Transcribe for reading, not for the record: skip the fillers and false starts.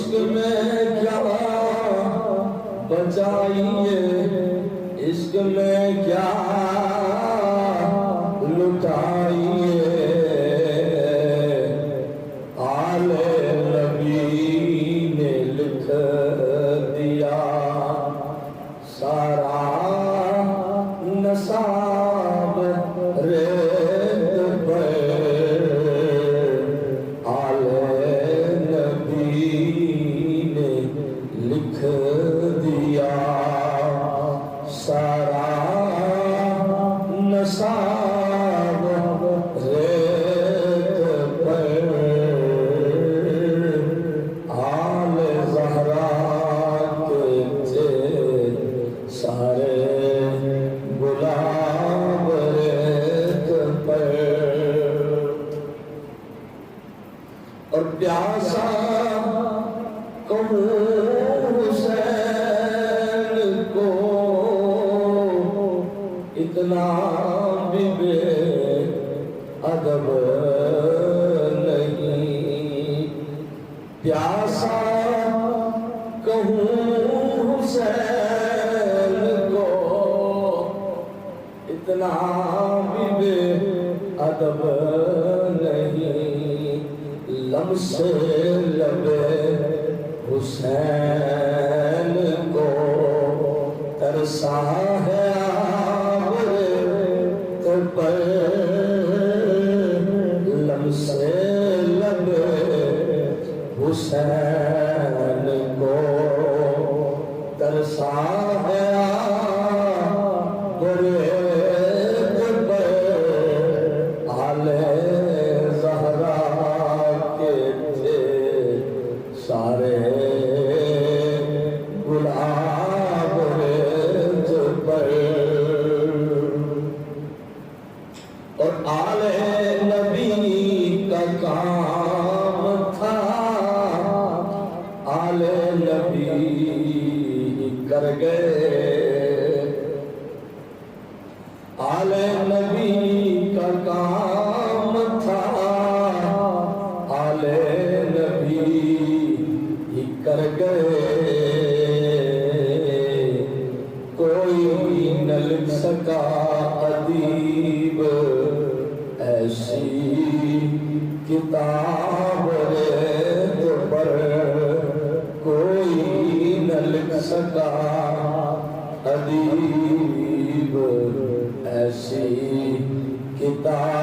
عشق میں کیا بچائیے، عشق میں کیا لٹائیے، آل نبی نے لکھ دیا سارا نصاب ریت پر، آل نبی نے لکھ دیا سارا نصاب ریت پر، آل زہرا کے تھے سارے گلاب ریت پر، اور پیاسا کہوں حسین کو اتنا بھی بے ادب نہیں، پیاسا کہوں حسین کو اتنا بھی بے ادب نہیں، لمس لب حسین کو ترسا ہے آورت پر، لمس لب حسین کو ترسا ہے آورت پر، آل زہرا کے تھے سارے گلاب ریت پر، اور آل نبی کا کام تھا، آل نبی کر گئے، آل نبی کا کام تھا، آل نبی کر گئے، کوئی نہ لکھ سکا ادیب ایسی کتاب ریت پر، کوئی نہ لکھ سکا ادیب ایسی کتاب